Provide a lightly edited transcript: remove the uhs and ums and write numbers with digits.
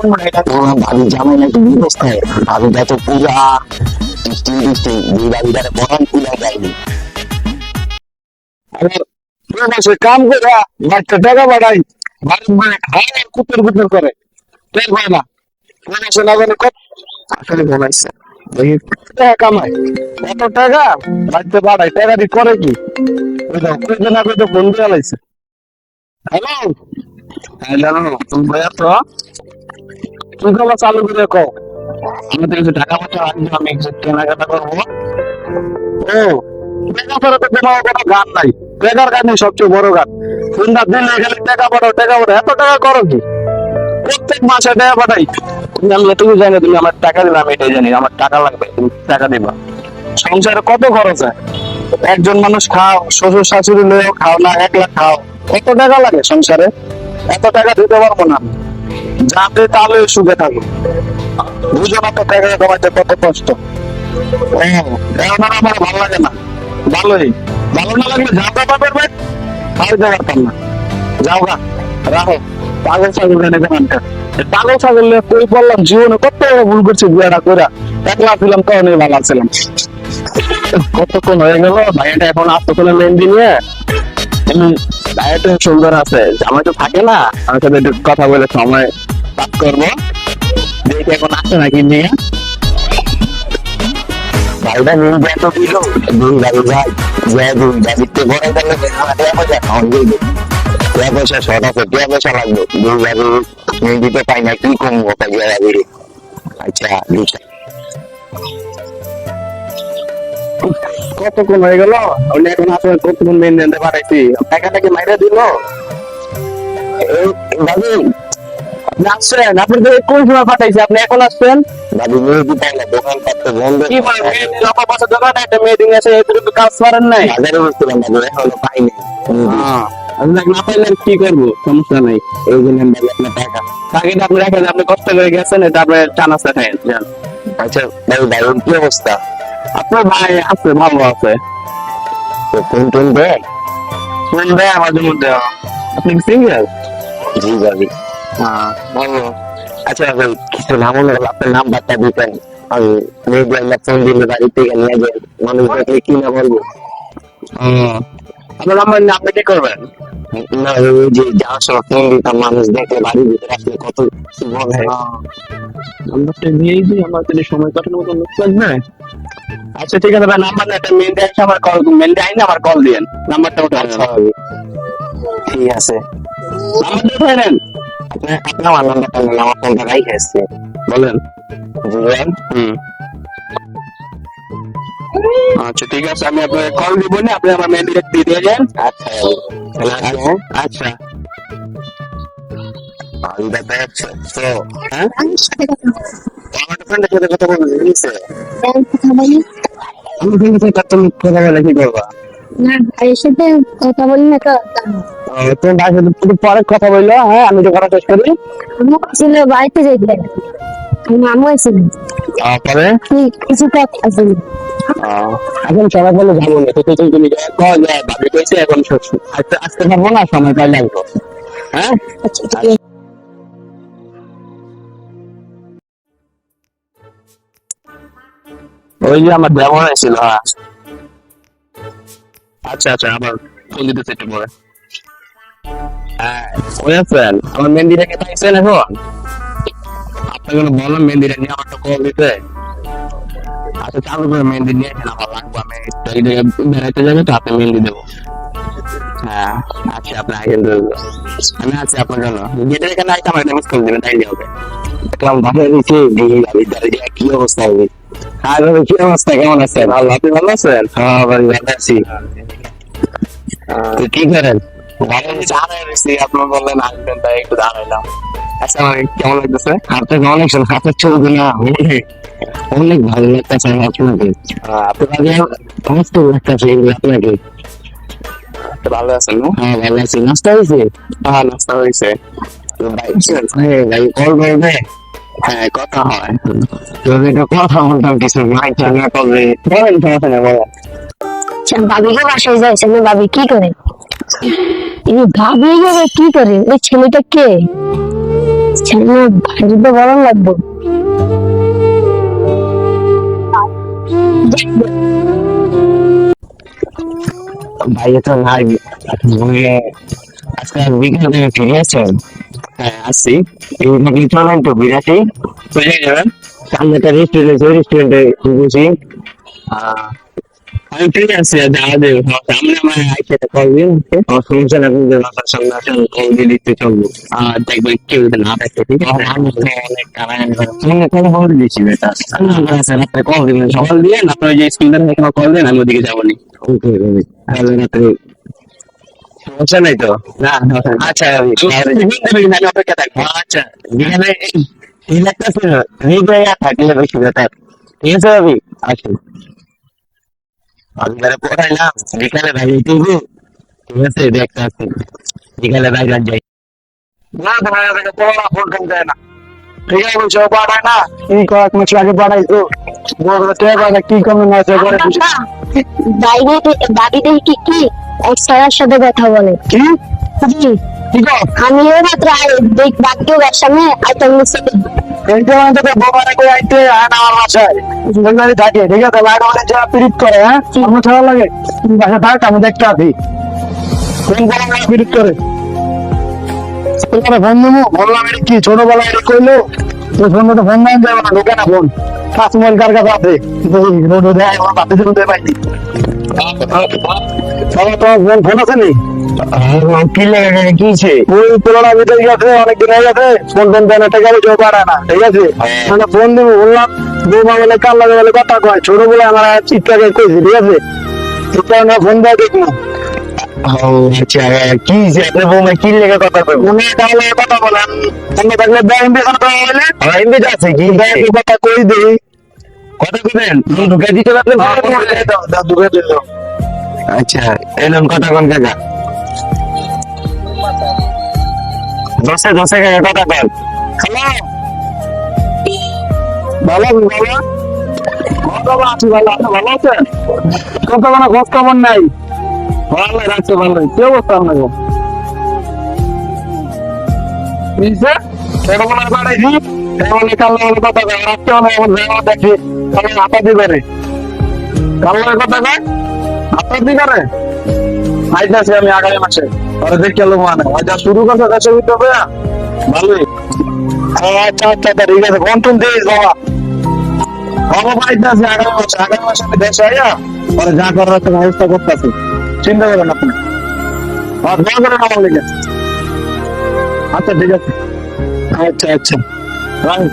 ভাবি জামাই নাকি অবস্থায় ভাবিটা তো পুরা দৃষ্টি দুই ভাবিটারে বরণ পুরা যায়নি। কাম করে বাচ্চা টাকা বাড়াই বাড়ির মানে খায় না কুতুর কুতুর করে টের পায় না প্রবাসে না জানি কত আসলে ঘুমাইছে দেখি টাকা কামায় এত টাকা বাড়িতে বাড়াই টাকা দিয়ে করে কি ওই তো কইতে না কইতে ফোন দিয়ে লাইছে। হ্যালো হ্যালো তুমি ভাইয়া তো তুমি কবে চালু করে কও আমি তো কিছু টাকা পয়সা রাখবো আমি কিছু কেনাকাটা করবো। ও টাকা ছাড়া তো তোমার কোনো গান নাই টাকার গানই সবচেয়ে বড় গান ফোনটা দিলে গেলে টাকা পাঠাও এত টাকা করো কি প্রত্যেক মাসে টাকা পাঠাই তুমি আমি এটুকু জানি তুমি আমার টাকা দিবে আমি এটাই জানি আমার টাকা লাগবে তুমি টাকা দিবা সংসারে কত খরচ হয় একজন মানুষ খাও শ্বশুর শাশুড়ি লয়েও খাও না একলা খাও কত টাকা লাগে সংসারে এত টাকা দিতে পারবো না যাতে তাহলে সুখে থাকো বুঝো না তো টাকা কামাইতে কত কষ্ট। এখন আর আমার ভালো লাগে না ভালোই ভালো না লাগলে যাতা পাবেন ভাই খাইতে পারতাম না যাও গা রাখো পাগল ছাগল এনে দেখানটা পাগল ছাগল নিয়ে কই পড়লাম জীবনে কত ভুল করছি বিয়েটা করে একলা ছিলাম তখন ভালো ছিলাম কতক্ষণ হয়ে গেল ভাইয়াটা এখন আত্মক্ষণে মেহেন্দি নিয়ে ভাইয়াটা সুন্দর আছে জামাই তো থাকে না আমার সাথে একটু কথা বলে সময় পাস করবো দেখি এখন আসে নাকি নিয়ে ভাইটা নিয়ে যেত দিল দুই ভাবি ভাই যে দুই ভাবিতে বড় গেলে পয়সা শর্ট আছে পয়সা লাগবে দুই ভাবি নিয়ে দিতে পাই না কি কমবো তাই ভাবি। আচ্ছা কতক্ষণ হয়ে গেল আপনি এখন আসলে কতক্ষণ মেন জানতে পারাইছি টাকাটাকে মাইরা দিল ভাবি আপনি আসছেন আপনি তো কোন সময় পাঠাইছি আপনি এখন আসছেন ভাবি নিয়ে দিতে না দোকান পাত্র বন্ধ কি বলেন লক্ষ পাঁচশো দোকান একটা মেয়েদিন আছে এদের কাজ করেন নাই হাজারে বুঝতে পারলাম না এখনো পাইনি আপনি না পাইলেন কি করবো সমস্যা নাই এই জন্য ভাবি আপনার টাকা টাকাটা আপনি রাখেন আপনি কষ্ট করে গেছেন তারপরে চানাচা খাইন যান। আচ্ছা ভাই ভাই কি অবস্থা আপনার ভাই আছে ভালো আছে ফোন টোন দেয় ফোন দেয় মাঝে মধ্যে আপনি কি সিঙ্গেল জি ভাবি ভালো। আচ্ছা ভাই কিছু নাম হলো আপনার নাম্বারটা দিতেন আমি মেয়েদের আমরা ফোন দিলে বাড়ি থেকে নিয়ে যাই মানুষ দেখলে কি না বলবো। আপনার নাম্বার নিয়ে আপনি কি করবেন না ওই যে যাওয়ার সময় ফোন দিতাম মানুষ দেখলে বাড়ির ভিতরে আসলে কত কি বলে নাম্বারটা নিয়েই দিই আমার যদি সময় কাটানোর মতো লোক লাগবে। আচ্ছা ঠিক আছে ভাই নাম্বার না একটা মেল দিয়ে আমার কল মেল দিয়ে আইনা আমার কল দিয়েন নাম্বারটা ওটা আচ্ছা ভাবি ঠিক আছে নাম্বার দিয়ে নেন আপনি আমার নাম্বারটা নেন আমার ফোনটা রাইখে আসছে বলেন বুঝলেন আচ্ছা ঠিক আছে আমি আপনাকে কল দিব না আপনি আমার মেল দিয়ে দিয়ে যান। আচ্ছা ভাবি আচ্ছা আমি দেখা যাচ্ছে তো হ্যাঁ আমার ফ্রেন্ডের সাথে কথা বলতে দিয়েছে কথা বলি আমি কিন্তু সেটা তুমি কথা বলে কি করবা না ভাইয়ের সাথে কথা বলি না তো তুমি ভাইয়ের সাথে একটু পরে কথা বললো হ্যাঁ আমি তো কথা শেষ করি আমি ছিল বাড়িতে যাইতে আমি আমু আইছিল পরে কিছু কাজ আছে এখন সবাই বলে যাবো না তো তুমি ভাবি কইছে এখন আসতে পারবো না সময় পাইলে আসবো হ্যাঁ আচ্ছা ঠিক আছে ওই যে আমার ব্যবহার ছিল হ্যাঁ আচ্ছা আচ্ছা আবার ফোন দিতেছে একটু পরে হ্যাঁ ওই আছেন আমার মেহেন্দিটাকে পাইছেন এখন আপনাকে বললাম মেহেন্দিটা নিয়ে আমার তো কল দিতে আচ্ছা চালু করে মেহেন্দি নিয়ে আসেন আমার লাগবে আমি এই জায়গায় বেড়াইতে যাবে তো আপনি মেহেন্দি দেবো হ্যাঁ আচ্ছা আপনি আইসেন আমি আছি আপনার জন্য গেটের এখানে আইতে আমার মিস করে দেবেন তাইলে হবে দেখলাম বাসায় দিচ্ছি দেখি গাড়ির দাঁড়িয়ে কি অবস্থা হবে হ্যাঁ কি অবস্থা কেমন আছেন ভালো আপনি ভালো আছেন হ্যাঁ ভাই ভালো আছি তো কি করেন আপনার বললেন আসবেন তাই একটু দাঁড়াইলাম আচ্ছা আমার কেমন লাগতেছে আপনাকে অনেক হাতের চলবে না অনেক অনেক ভালো লাগতেছে আপনাকে আপনাকে সমস্ত লাগতেছে আপনাকে ভালো আছেন না হ্যাঁ ভালো আছি নাস্তা হয়েছে হ্যাঁ নাস্তা হয়েছে ভাই কল করবে হ্যাঁ কথা হয় যদি এটা কথা বলতাম কিছু নাই না করবে বলেন সমস্যা নেই বলেন ভাবিকে বাসায় যাইছে না ভাবি কি করে এই ভাবি কি করে ওই ছেলেটা কে না ভাইয়ের তো গরম লাগবে। ভাই তো নাই, ঘুরে আজকে বিকেল থেকে ফিরে আছেন? হ্যাঁ আসছি। এই নাকি চলেন তো বিরাটি চলে যাবেন। সামনে একটা রেস্টুরেন্ট, ওই রেস্টুরেন্টে বসি। আমি ঠিক আছে দাঁড়াবে সামনে আমার আইসে কল দিন, আমার সমস্যা না, কিন্তু মাথার সামনে আসেন কল দিয়ে দিতে চলবো। আর দেখবেন কেউ যদি না থাকে, ঠিক আছে? আমি তো অনেক কারাগারি করে কল দিয়েছি বেটা। রাত্রে কল দিবেন, সকাল দিয়ে আপনার যে স্কুল থেকে কল দেন, আমি ওদিকে যাবো নি। ওকে তাহলে রাত্রে সমস্যা নাই তো? না আচ্ছা আমি অপেক্ষা থাকবো। আচ্ছা বিকালে এই লাগতেছে হৃদয় থাকলে বেশি বেটার। ঠিক আছে ভাবি, আসুন। আমি ঘরে পড়াইলাম, বিকালে বাইরে তুলবো। ঠিক আছে দেখতে আসছি, বিকালে বাইরে যাই। না ভাই আগে পড়া ফোন দেয় না, ঠিক আছে বলছো বাড়ায় না, এই কয়েক মাস আগে বাড়াইতো বড় টাকা কি কমে না আছে করে বুঝি বাইরে দাদি দেখি কি এক স্যারের সাথে কথা বলে। কি জি, কি গো আমি এই মাত্র দেখ বাকিও সামনে আইটেম মিশে এই যে আমাদের বোমারে কই আইতে আনা আমার বাসায় সুন্দরী থাকে, ঠিক আছে বাইরে অনেক যা পিরিত করে, হ্যাঁ আমার ছাড়া লাগে বাসা থাক আমি দেখতে আছি কোন বড় পিরিত করে। তোমার ফোন নেবো বললাম এটা কি ছোটবেলায় এটা কইলো তো ফোনটা ফোন নাই যাবে না, ঢোকে না ফোন কাস্টমার কার কাছে আছে রোড দেয় আমার বাপে শুনতে পাইনি। তোমার ফোন আছে নি? কি লাগে কিছে? ওই পুরোনো ভিতরে গেছে অনেকদিন হয়ে গেছে, ফোন টোন দেন টাকা কেউ পারে না, ঠিক আছে মানে ফোন দিব বললাম বৌমা বলে কার লাগে বলে কথা কয়, ছোট বলে আমার চিৎকার কইছে, ঠিক আছে এই কারণে ফোন দেয় দেখবো। আচ্ছা কি আপনার বৌমা কি লেগে কথা বলবো? মনে তাহলে কথা বলেন অন্য থাকলে ব্যাংক বেতন করা হলে এমবি আছে কি ব্যাংক কথা কই দিই কথা বলবেন? ঢুকে দিতে পারবেন? ঢুকে দিল। আচ্ছা এলাম কথা কোন কাকা, দশে দশে কাকা কথা বল। হ্যালো ভালো বাবা, বাবা আছি ভালো, আপনি ভালো আছেন? কথা মানে খোঁজ খবর নাই, ভালো রাখছে ভালো, কি অবস্থা আপনার? ছোটবেলায় বাড়াইছি এমনি কাল্লার কথা কয়, রাখতে হলে আমার জায়গা দেখি আমি হাতা দিবে রে, কাল্লার কথা কয় হাতা দিবে রে, আইতাছি আমি আগামী মাসে পরে দেখে লোক মানে যা শুরু করছে দেশের ভিতরে ভালোই। আচ্ছা আচ্ছা ঠিক আছে কন্ট্রোল দিস বাবা, বাবা আইতাছি আগামী মাসে আমি দেশে আইয়া পরে যা করার একটা ব্যবস্থা করতেছি, চিন্তা করেন আপনি আর দোয়া করেন আমার লেগে। আচ্ছা ঠিক আছে, আচ্ছা আচ্ছা রাইট।